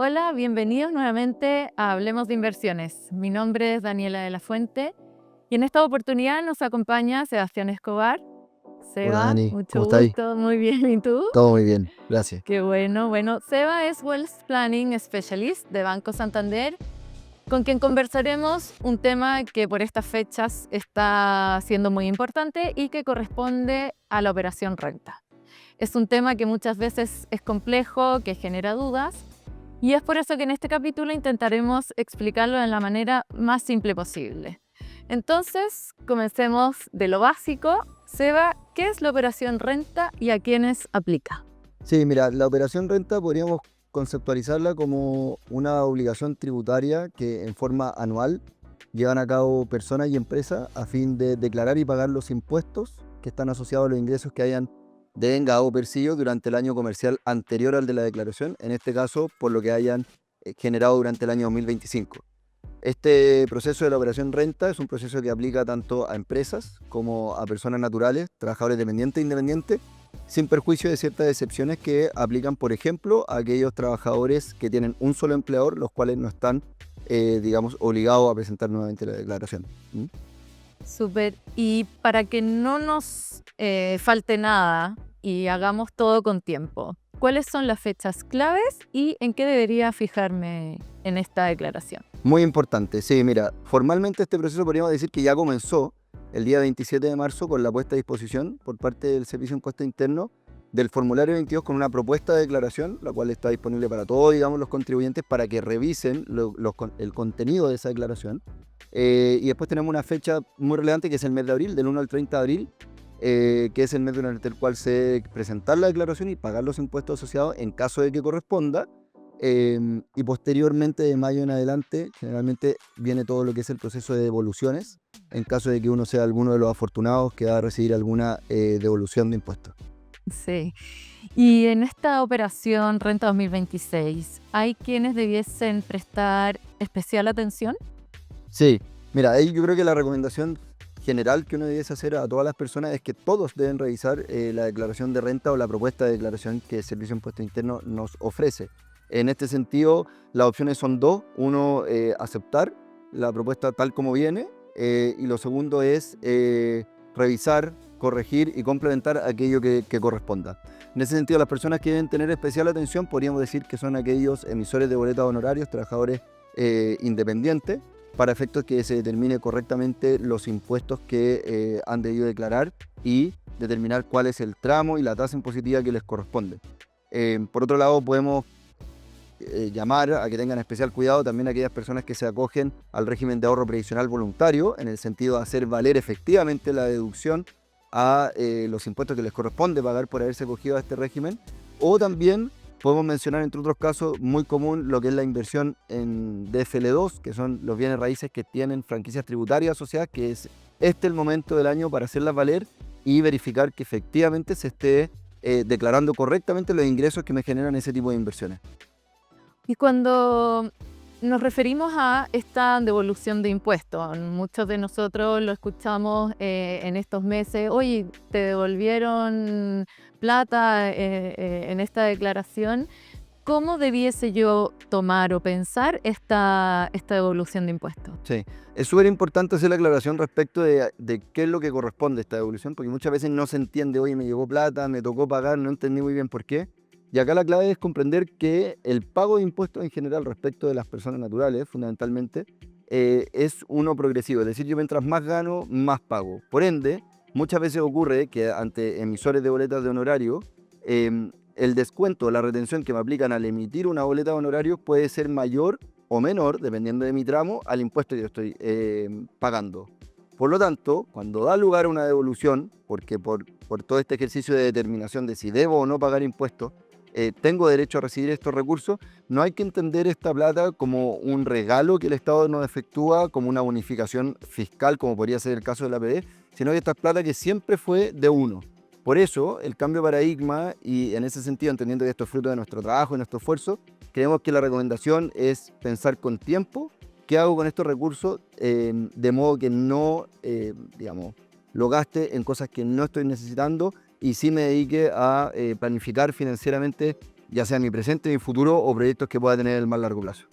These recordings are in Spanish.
Hola, bienvenidos nuevamente a Hablemos de Inversiones. Mi nombre es Daniela de la Fuente y en esta oportunidad nos acompaña Sebastián Escobar. Hola Seba, Dani, ¿cómo mucho estáis? gusto, muy bien. ¿Y tú? Todo muy bien, gracias. Qué bueno. Bueno, Seba es Wealth Planning Specialist de Banco Santander, con quien conversaremos un tema que por estas fechas está siendo muy importante y que corresponde a la operación renta. Es un tema que muchas veces es complejo, que genera dudas. Y es por eso que en este capítulo intentaremos explicarlo de la manera más simple posible. Entonces, comencemos de lo básico. Seba, ¿qué es la operación renta y a quiénes aplica? Sí, mira, la operación renta podríamos conceptualizarla como una obligación tributaria que en forma anual llevan a cabo personas y empresas a fin de declarar y pagar los impuestos que están asociados a los ingresos que hayan devengado o percibido durante el año comercial anterior al de la declaración, en este caso por lo que hayan generado durante el año 2025. Este proceso de la operación renta es un proceso que aplica tanto a empresas como a personas naturales, trabajadores dependientes e independientes, sin perjuicio de ciertas excepciones que aplican, por ejemplo, a aquellos trabajadores que tienen un solo empleador, los cuales no están, digamos, obligados a presentar nuevamente la declaración. ¿Mm? Súper. Y para que no nos falte nada y hagamos todo con tiempo, ¿cuáles son las fechas claves y en qué debería fijarme en esta declaración? Muy importante, sí, mira, formalmente este proceso podríamos decir que ya comenzó el día 27 de marzo con la puesta a disposición por parte del Servicio de Impuesto Interno del formulario 22 con una propuesta de declaración, la cual está disponible para todos, digamos, los contribuyentes para que revisen el contenido de esa declaración. Y después tenemos una fecha muy relevante que es el mes de abril, del 1 al 30 de abril, que es el mes durante el cual se debe presentar la declaración y pagar los impuestos asociados en caso de que corresponda. Y posteriormente, de mayo en adelante, generalmente viene todo lo que es el proceso de devoluciones, en caso de que uno sea alguno de los afortunados que va a recibir alguna devolución de impuestos. Sí. Y en esta operación Renta 2026, ¿hay quienes debiesen prestar especial atención? Sí, mira, ahí yo creo que la recomendación general que uno debiese hacer a todas las personas es que todos deben revisar la declaración de renta o la propuesta de declaración que el Servicio de Impuesto Interno nos ofrece. En este sentido, las opciones son dos. Uno, aceptar la propuesta tal como viene, y lo segundo es revisar, corregir y complementar aquello que corresponda. En ese sentido, las personas que deben tener especial atención podríamos decir que son aquellos emisores de boletas de honorarios, trabajadores independientes, para efectos que se determine correctamente los impuestos que han debido declarar y determinar cuál es el tramo y la tasa impositiva que les corresponde. Por otro lado, podemos llamar a que tengan especial cuidado también aquellas personas que se acogen al régimen de ahorro previsional voluntario, en el sentido de hacer valer efectivamente la deducción a los impuestos que les corresponde pagar por haberse acogido a este régimen, o también podemos mencionar, entre otros casos, muy común lo que es la inversión en DFL2, que son los bienes raíces que tienen franquicias tributarias asociadas, que es el momento del año para hacerlas valer y verificar que efectivamente se esté declarando correctamente los ingresos que me generan ese tipo de inversiones. Y cuando nos referimos a esta devolución de impuestos, muchos de nosotros lo escuchamos en estos meses, oye, te devolvieron plata en esta declaración. ¿Cómo debiese yo tomar o pensar esta devolución de impuestos? Sí, es súper importante hacer la aclaración respecto de qué es lo que corresponde a esta devolución, porque muchas veces no se entiende, oye, me llegó plata, me tocó pagar, no entendí muy bien por qué. Y acá la clave es comprender que el pago de impuestos en general respecto de las personas naturales, fundamentalmente, es uno progresivo. Es decir, yo mientras más gano, más pago. Por ende, muchas veces ocurre que ante emisores de boletas de honorario, el descuento, la retención que me aplican al emitir una boleta de honorario puede ser mayor o menor, dependiendo de mi tramo, al impuesto que yo estoy pagando. Por lo tanto, cuando da lugar a una devolución, porque por todo este ejercicio de determinación de si debo o no pagar impuestos, tengo derecho a recibir estos recursos, no hay que entender esta plata como un regalo que el Estado nos efectúa, como una bonificación fiscal, como podría ser el caso de la APB, sino que esta es plata que siempre fue de uno. Por eso, el cambio de paradigma, y en ese sentido, entendiendo que esto es fruto de nuestro trabajo y nuestro esfuerzo, creemos que la recomendación es pensar con tiempo qué hago con estos recursos, de modo que no, digamos, lo gaste en cosas que no estoy necesitando y sí me dedique a planificar financieramente ya sea mi presente, mi futuro o proyectos que pueda tener en el más largo plazo.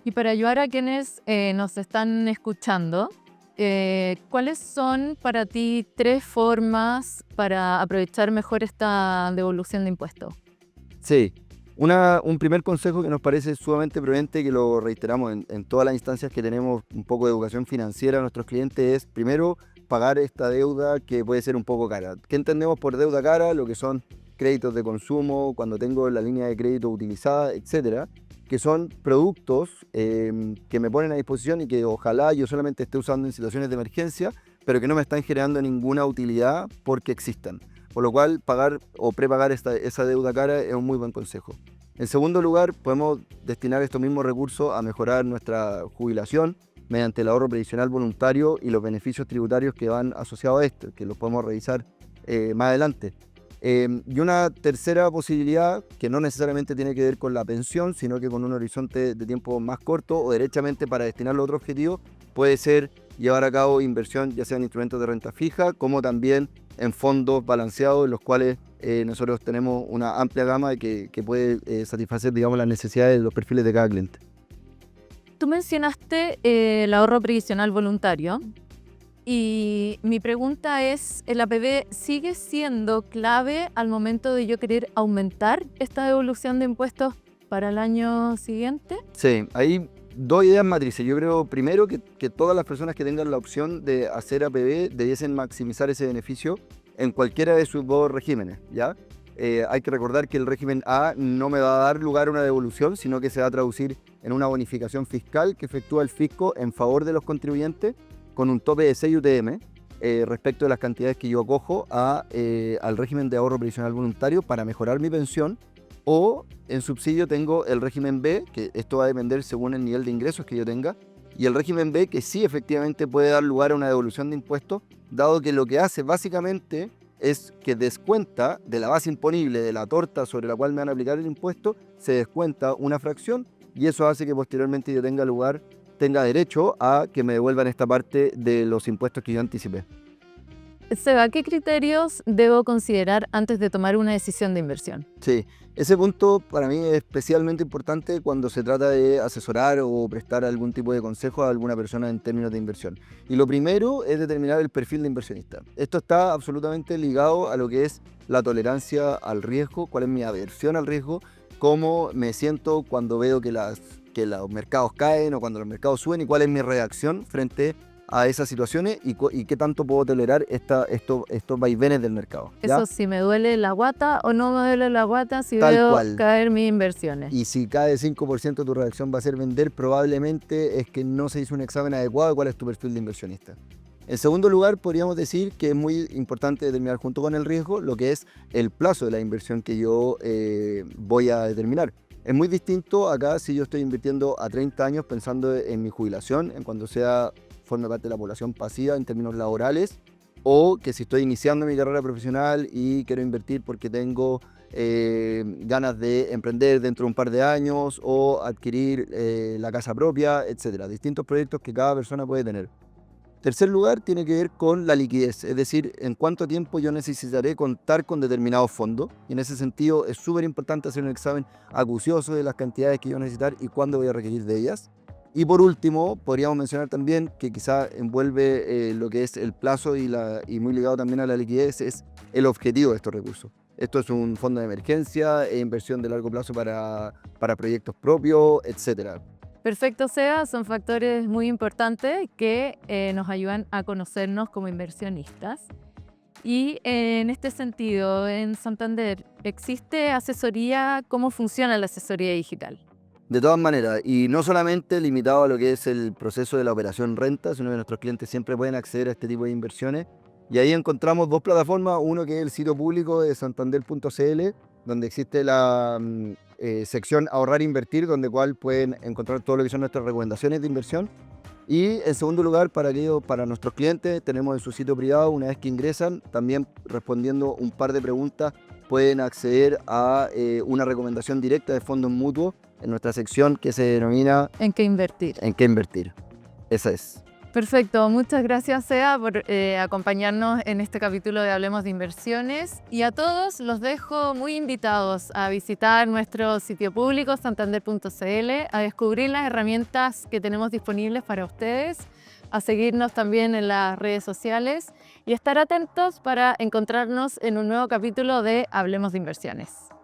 Y para ayudar a quienes nos están escuchando, ¿cuáles son para ti 3 formas para aprovechar mejor esta devolución de impuestos? Sí, un primer consejo que nos parece sumamente prudente, que lo reiteramos en todas las instancias que tenemos un poco de educación financiera a nuestros clientes, es primero pagar esta deuda que puede ser un poco cara. ¿Qué entendemos por deuda cara? Lo que son créditos de consumo, cuando tengo la línea de crédito utilizada, etcétera, que son productos que me ponen a disposición y que ojalá yo solamente esté usando en situaciones de emergencia, pero que no me están generando ninguna utilidad porque existan. Por lo cual, pagar o prepagar esa deuda cara es un muy buen consejo. En segundo lugar, podemos destinar estos mismos recursos a mejorar nuestra jubilación mediante el ahorro previsional voluntario y los beneficios tributarios que van asociados a esto, que los podemos revisar más adelante. Y una tercera posibilidad, que no necesariamente tiene que ver con la pensión, sino que con un horizonte de tiempo más corto o derechamente para destinarlo a otro objetivo, puede ser llevar a cabo inversión ya sea en instrumentos de renta fija, como también en fondos balanceados, en los cuales nosotros tenemos una amplia gama que puede satisfacer, digamos, las necesidades de los perfiles de cada cliente. Tú mencionaste el ahorro previsional voluntario y mi pregunta es, ¿el APB sigue siendo clave al momento de yo querer aumentar esta devolución de impuestos para el año siguiente? Sí, hay dos ideas matrices. Yo creo primero que todas las personas que tengan la opción de hacer APB debiesen maximizar ese beneficio en cualquiera de sus dos regímenes, ¿ya? Hay que recordar que el régimen A no me va a dar lugar a una devolución, sino que se va a traducir en una bonificación fiscal que efectúa el fisco en favor de los contribuyentes con un tope de 6 UTM respecto de las cantidades que yo acojo al régimen de ahorro previsional voluntario para mejorar mi pensión. O en subsidio tengo el régimen B, que esto va a depender según el nivel de ingresos que yo tenga, y el régimen B que sí efectivamente puede dar lugar a una devolución de impuestos, dado que lo que hace básicamente es que descuenta de la base imponible de la torta sobre la cual me van a aplicar el impuesto, se descuenta una fracción y eso hace que posteriormente yo tenga derecho a que me devuelvan esta parte de los impuestos que yo anticipé. Seba, ¿qué criterios debo considerar antes de tomar una decisión de inversión? Sí, ese punto para mí es especialmente importante cuando se trata de asesorar o prestar algún tipo de consejo a alguna persona en términos de inversión. Y lo primero es determinar el perfil de inversionista. Esto está absolutamente ligado a lo que es la tolerancia al riesgo, cuál es mi aversión al riesgo, cómo me siento cuando veo que los mercados caen o cuando los mercados suben y cuál es mi reacción frente a esas situaciones y qué tanto puedo tolerar estos vaivenes del mercado, ¿ya? Eso si me duele la guata o no me duele la guata si Tal veo cual. caer mis inversiones. Y si cae 5% tu reacción va a ser vender, probablemente es que no se hizo un examen adecuado de cuál es tu perfil de inversionista. En segundo lugar, podríamos decir que es muy importante determinar junto con el riesgo lo que es el plazo de la inversión que yo voy a determinar. Es muy distinto acá si yo estoy invirtiendo a 30 años pensando en mi jubilación, en cuando forme parte de la población pasiva en términos laborales, o que si estoy iniciando mi carrera profesional y quiero invertir porque tengo ganas de emprender dentro de un par de años o adquirir la casa propia, etcétera. Distintos proyectos que cada persona puede tener. Tercer lugar tiene que ver con la liquidez, es decir, en cuánto tiempo yo necesitaré contar con determinados fondos. Y en ese sentido es súper importante hacer un examen acucioso de las cantidades que yo voy a necesitar y cuándo voy a requerir de ellas. Y por último, podríamos mencionar también que quizá envuelve lo que es el plazo y muy ligado también a la liquidez, es el objetivo de estos recursos. Esto es un fondo de emergencia, inversión de largo plazo para proyectos propios, etcétera. Perfecto, Seba, son factores muy importantes que nos ayudan a conocernos como inversionistas. Y en este sentido, en Santander, ¿existe asesoría? ¿Cómo funciona la asesoría digital? De todas maneras, y no solamente limitado a lo que es el proceso de la operación renta, sino que nuestros clientes siempre pueden acceder a este tipo de inversiones. Y ahí encontramos dos plataformas, uno que es el sitio público de santander.cl, donde existe la sección Ahorrar e Invertir, donde cual pueden encontrar todo lo que son nuestras recomendaciones de inversión. Y en segundo lugar, para nuestros clientes, tenemos en su sitio privado, una vez que ingresan, también respondiendo un par de preguntas, pueden acceder a una recomendación directa de fondos mutuos en nuestra sección que se denomina ¿En qué invertir? ¿En qué invertir? Esa es. Perfecto, muchas gracias Sea por acompañarnos en este capítulo de Hablemos de Inversiones, y a todos los dejo muy invitados a visitar nuestro sitio público santander.cl, a descubrir las herramientas que tenemos disponibles para ustedes, a seguirnos también en las redes sociales y estar atentos para encontrarnos en un nuevo capítulo de Hablemos de Inversiones.